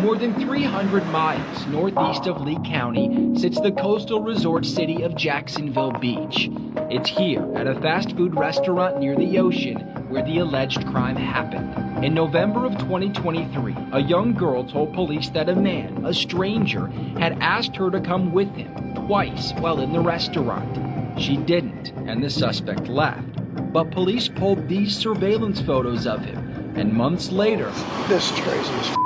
More than 300 miles northeast of Lee County sits the coastal resort city of Jacksonville Beach. It's here at a fast food restaurant near the ocean where the alleged crime happened. In November of 2023, a young girl told police that a man, a stranger, had asked her to come with him twice while in the restaurant. She didn't, and the suspect left. But police pulled these surveillance photos of him, and months later, this is crazy as f***.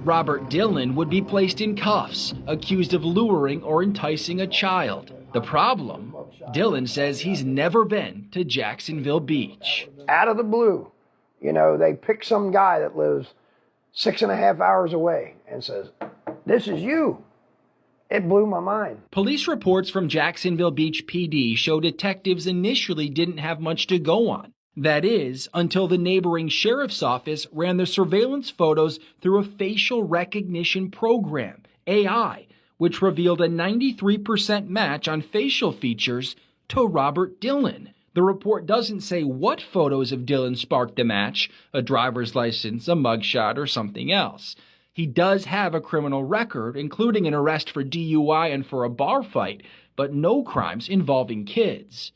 Robert Dillon would be placed in cuffs, accused of luring or enticing a child. The problem? Dillon says he's never been to Jacksonville Beach. Out of the blue, they pick some guy that lives 6.5 hours away and says, "This is you." It blew my mind. Police reports from Jacksonville Beach PD show detectives initially didn't have much to go on. That is, until the neighboring sheriff's office ran the surveillance photos through a facial recognition program, AI, which revealed a 93% match on facial features to Robert Dillon. The report doesn't say what photos of Dillon sparked the match, a driver's license, a mugshot, or something else. He does have a criminal record, including an arrest for DUI and for a bar fight, but no crimes involving kids.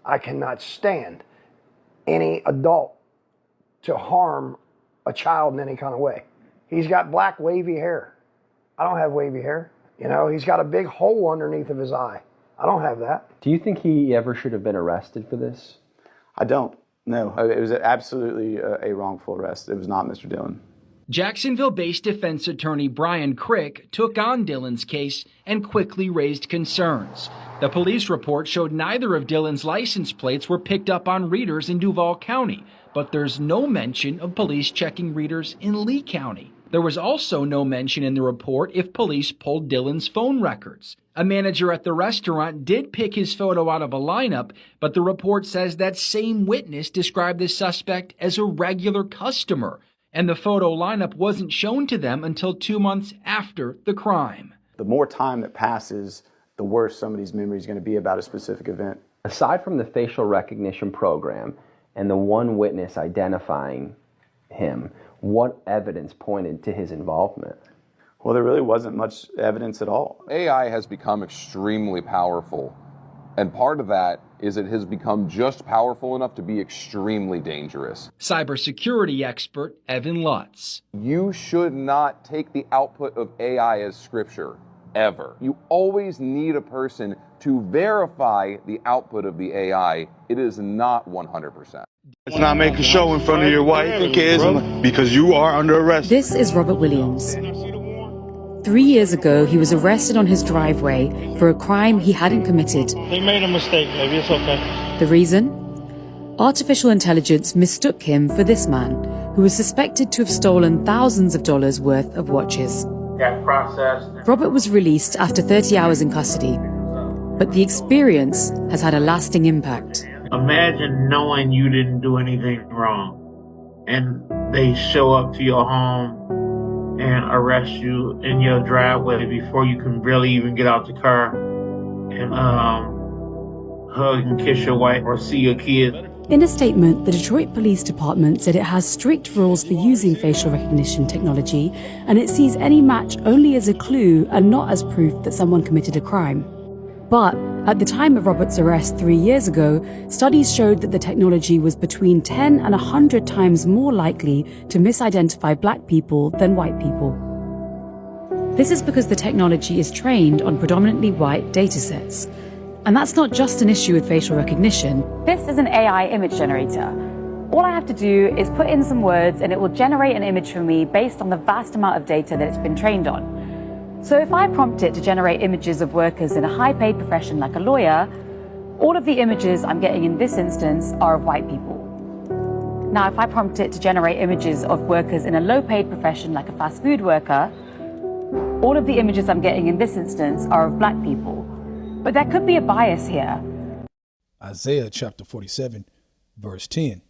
I cannot stand any adult to harm a child in any kind of way. He's got black wavy hair. I don't have wavy hair. He's got a big hole underneath of his eye. I don't have that. Do you think he ever should have been arrested for this? I don't. No. It was absolutely a wrongful arrest. It was not Mr. Dillon. Jacksonville-based defense attorney Brian Crick took on Dillon's case and quickly raised concerns. The police report showed neither of Dillon's license plates were picked up on readers in Duval County, but there's no mention of police checking readers in Lee County. There was also no mention in the report if police pulled Dillon's phone records. A manager at the restaurant did pick his photo out of a lineup, but the report says that same witness described the suspect as a regular customer, and the photo lineup wasn't shown to them until 2 months after the crime. The more time that passes, the worse somebody's memory is going to be about a specific event. Aside from the facial recognition program and the one witness identifying him, what evidence pointed to his involvement? Well, there really wasn't much evidence at all. AI has become extremely powerful, and part of that is it has become just powerful enough to be extremely dangerous. Cybersecurity expert Evan Lutz. You should not take the output of AI as scripture, ever. You always need a person to verify the output of the AI. It is not 100%. Let's not make a show in front of your wife and kids because you are under arrest. This is Robert Williams. 3 years ago, he was arrested on his driveway for a crime he hadn't committed. They made a mistake, baby. It's okay. The reason? Artificial intelligence mistook him for this man, who was suspected to have stolen thousands of dollars worth of watches. Got processed. Robert was released after 30 hours in custody, but the experience has had a lasting impact. Imagine knowing you didn't do anything wrong, and they show up to your home and arrest you in your driveway before you can really even get out the car and hug and kiss your wife or see your kid. In a statement, the Detroit Police Department said it has strict rules for using facial recognition technology, and it sees any match only as a clue and not as proof that someone committed a crime. But at the time of Robert's arrest 3 years ago, studies showed that the technology was between 10 and 100 times more likely to misidentify black people than white people. This is because the technology is trained on predominantly white datasets. And that's not just an issue with facial recognition. This is an AI image generator. All I have to do is put in some words and it will generate an image for me based on the vast amount of data that it's been trained on. So if I prompt it to generate images of workers in a high-paid profession like a lawyer, all of the images I'm getting in this instance are of white people. Now, if I prompt it to generate images of workers in a low-paid profession like a fast food worker, all of the images I'm getting in this instance are of black people. But there could be a bias here. Isaiah chapter 47, verse 10.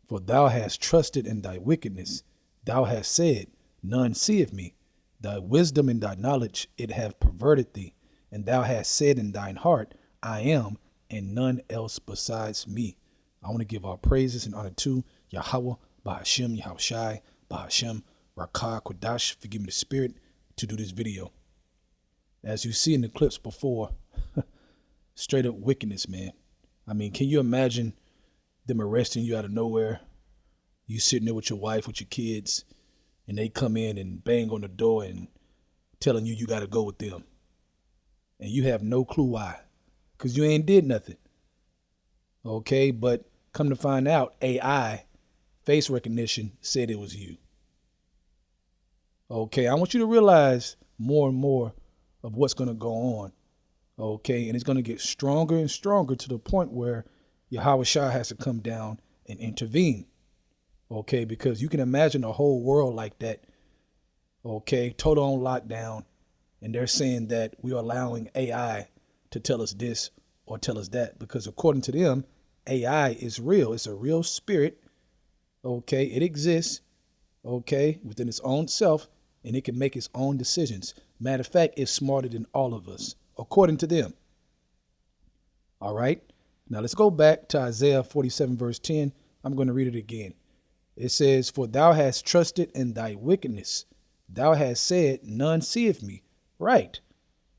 For thou hast trusted in thy wickedness. Thou hast said, none seeth me. Thy wisdom and thy knowledge, it hath perverted thee. And thou hast said in thine heart, I am, and none else besides me. I want to give our praises and honor to Yahweh, Bahashem, Yahushai, Bahashem, Rakah Kodash, forgive me the spirit, to do this video. As you see in the clips before, straight up wickedness, man. I mean, can you imagine them arresting you out of nowhere? You sitting there with your wife, with your kids, and they come in and bang on the door and telling you got to go with them. And you have no clue why, because you ain't did nothing. Okay, but come to find out, AI, face recognition, said it was you. Okay, I want you to realize more and more of what's going to go on. Okay, and it's going to get stronger and stronger to the point where Yahweh Shah has to come down and intervene. Okay, because you can imagine a whole world like that. Okay, total on lockdown. And they're saying that we are allowing AI to tell us this or tell us that, because according to them, AI is real. It's a real spirit. Okay, it exists. Okay, within its own self, and it can make its own decisions. Matter of fact, it's smarter than all of us, according to them. All right, now let's go back to Isaiah 47 verse 10. I'm going to read it again. It says, "For thou hast trusted in thy wickedness. Thou hast said, none seeth me." Right.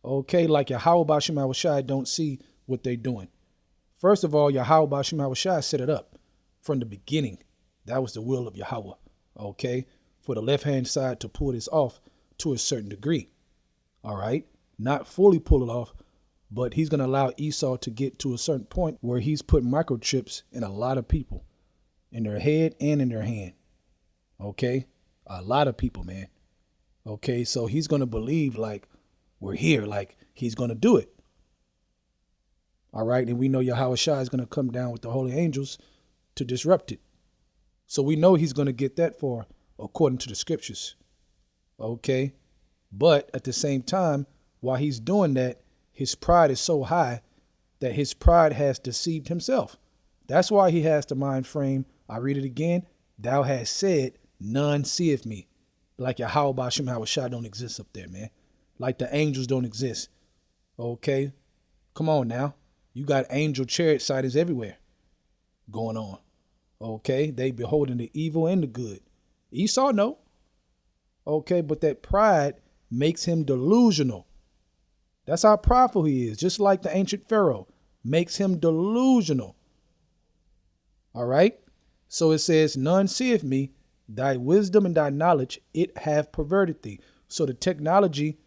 Okay, like Yahweh Bashim Awashai don't see what they're doing. First of all, Yahweh Bashim Awashai set it up from the beginning. That was the will of Yahweh. Okay, for the left-hand side to pull this off to a certain degree. All right, not fully pull it off, but he's going to allow Esau to get to a certain point where he's put microchips in a lot of people, in their head and in their hand. Okay, a lot of people, man. Okay, so he's going to believe like we're here, like he's going to do it. All right, and we know Yahweh Shah is going to come down with the holy angels to disrupt it. So we know he's going to get that far according to the scriptures. Okay, but at the same time, while he's doing that, his pride is so high that his pride has deceived himself. That's why he has the mind frame. I read it again. Thou hast said, none seeth me. Like Yahweh Bashim Hawashai don't exist up there, man. Like the angels don't exist. Okay, come on now. You got angel chariot sightings everywhere going on. Okay, they beholding the evil and the good. Esau, no. Okay, but that pride makes him delusional. That's how prideful he is. Just like the ancient Pharaoh makes him delusional. All right. So it says, none seeth me, thy wisdom and thy knowledge, it have perverted thee. So the technology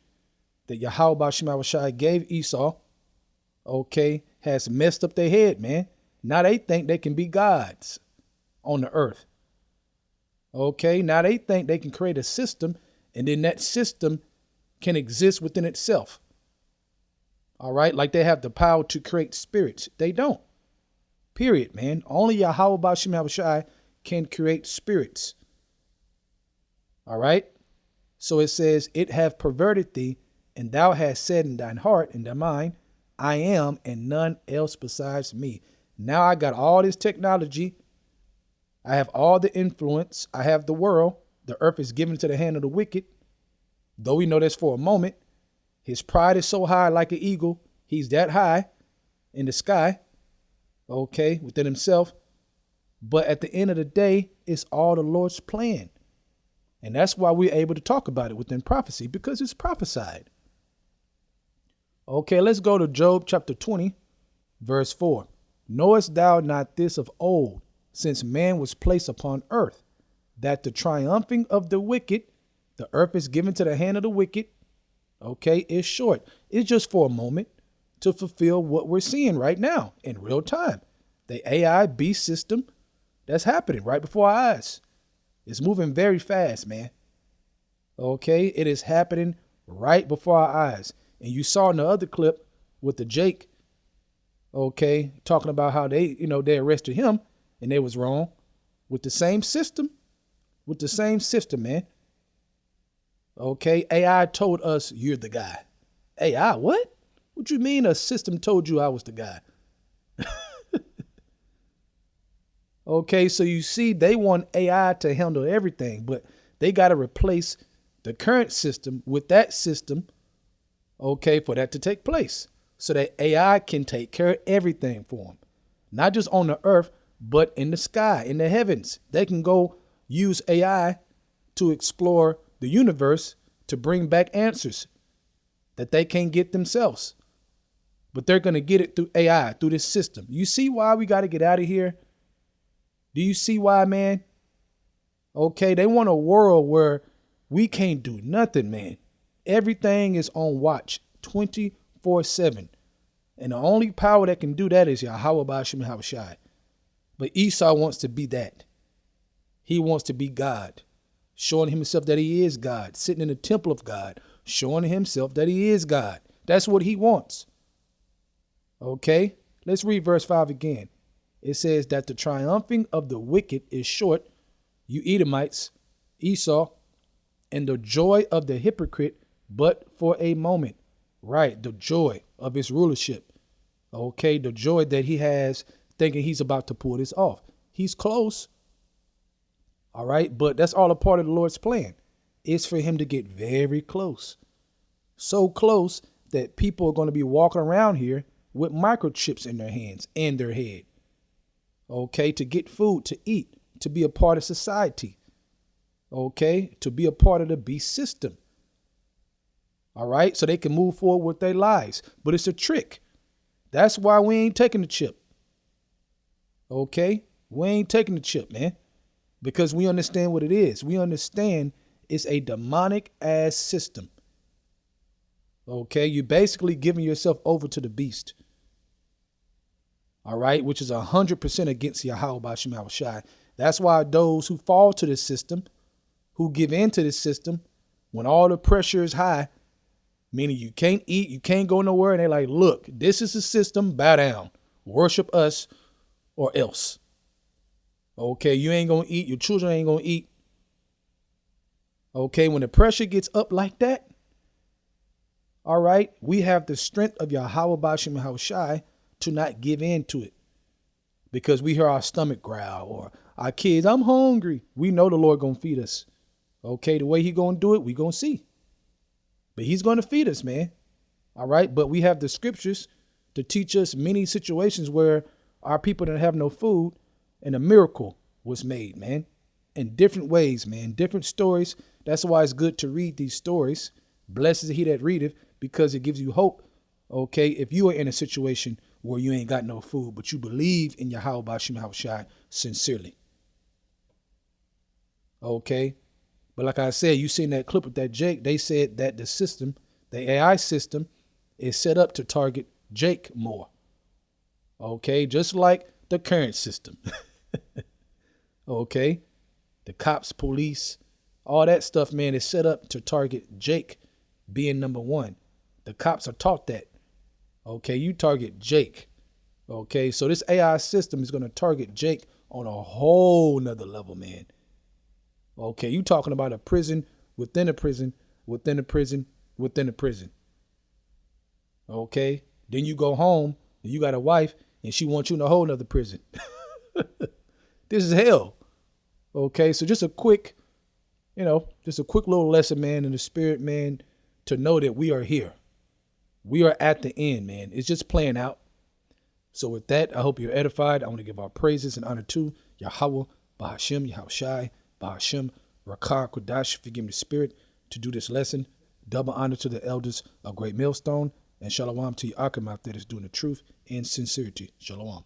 that Yahweh Bashim Awashai gave Esau, okay, has messed up their head, man. Now they think they can be gods on the earth. Okay, now they think they can create a system, and then that system can exist within itself. All right, like they have the power to create spirits. They don't. Period, man. Only Yahweh Bashim Awashai can create spirits. All right. So it says, it have perverted thee, and thou hast said in thine heart and thy mind, I am, and none else besides me. Now I got all this technology. I have all the influence. I have the world. The earth is given to the hand of the wicked. Though we know that's for a moment. His pride is so high like an eagle. He's that high in the sky. Okay, within himself. But at the end of the day, it's all the Lord's plan. And that's why we're able to talk about it within prophecy, because it's prophesied. Okay, let's go to Job chapter 20, verse 4. Knowest thou not this of old, since man was placed upon earth, that the triumphing of the wicked, the earth is given to the hand of the wicked, okay, is short. It's just for a moment to fulfill what we're seeing right now in real time. The AI beast system that's happening right before our eyes. It's moving very fast, man. Okay, it is happening right before our eyes. And you saw in the other clip with the Jake, okay, talking about how they arrested him and they was wrong with the same system, man. Okay, AI told us you're the guy. AI, what? What you mean a system told you I was the guy? Okay, so you see, they want AI to handle everything, but they got to replace the current system with that system, okay, for that to take place. So that AI can take care of everything for them. Not just on the earth, but in the sky, in the heavens. They can go use AI to explore the universe to bring back answers that they can't get themselves. But they're going to get it through AI, through this system. You see why we got to get out of here? Do you see why, man? Okay, they want a world where we can't do nothing, man. Everything is on watch 24/7. And the only power that can do that is Yahweh Ba'ashem Yahushai. But Esau wants to be that. He wants to be God, showing himself that he is God, sitting in the temple of God, showing himself that he is God. That's what he wants. Okay, let's read verse 5 again. It says that the triumphing of the wicked is short, you Edomites, Esau, and the joy of the hypocrite, but for a moment. Right, the joy of his rulership. Okay, the joy that he has thinking he's about to pull this off. He's close. All right, but that's all a part of the Lord's plan. It's for him to get very close. So close that people are going to be walking around here with microchips in their hands and their head. Okay, to get food, to eat, to be a part of society. Okay, to be a part of the beast system. All right, so they can move forward with their lives. But it's a trick. That's why we ain't taking the chip. Okay, we ain't taking the chip, man. Because we understand what it is. We understand it's a demonic ass system. Okay, you're basically giving yourself over to the beast. All right, which is 100% against Yahweh Ba'ashem Yahushai. That's why those who fall to this system, who give in to this system, when all the pressure is high, meaning you can't eat, you can't go nowhere, and they're like, look, this is the system, bow down, worship us or else. Okay, you ain't gonna eat, your children ain't gonna eat. Okay, when the pressure gets up like that, all right, we have the strength of Yahweh Ba'ashem Yahushai to not give in to it. Because we hear our stomach growl or our kids, I'm hungry. We know the Lord gonna feed us. Okay, the way he gonna do it, we gonna see. But he's gonna feed us, man. All right, but we have the scriptures to teach us many situations where our people didn't have no food and a miracle was made, man. In different ways, man, different stories. That's why it's good to read these stories. Blessed is he that readeth, because it gives you hope. Okay, if you are in a situation where you ain't got no food, but you believe in Yahweh Ba'ashem Yahushai sincerely. Okay, but like I said, you seen that clip with that Jake. They said that the system, the AI system, is set up to target Jake more. Okay, just like the current system. Okay, the cops, police, all that stuff, man, is set up to target Jake being number one. The cops are taught that. Okay, you target Jake. Okay, so this AI system is going to target Jake on a whole nother level, man. Okay, you talking about a prison within a prison, within a prison, within a prison. Okay, then you go home and you got a wife and she wants you in a whole nother prison. This is hell. Okay, so just a quick, just a quick little lesson, man, in the spirit, man, to know that we are here. We are at the end, man. It's just playing out. So with that, I hope you're edified. I want to give our praises and honor to Yahweh, Ba'ashem, Yahushai, Ba'ashem, Rakar, Kodash, forgive me the spirit, to do this lesson. Double honor to the elders of Great Millstone, and shalom to Yaakam out there that's doing the truth and sincerity. Shalom.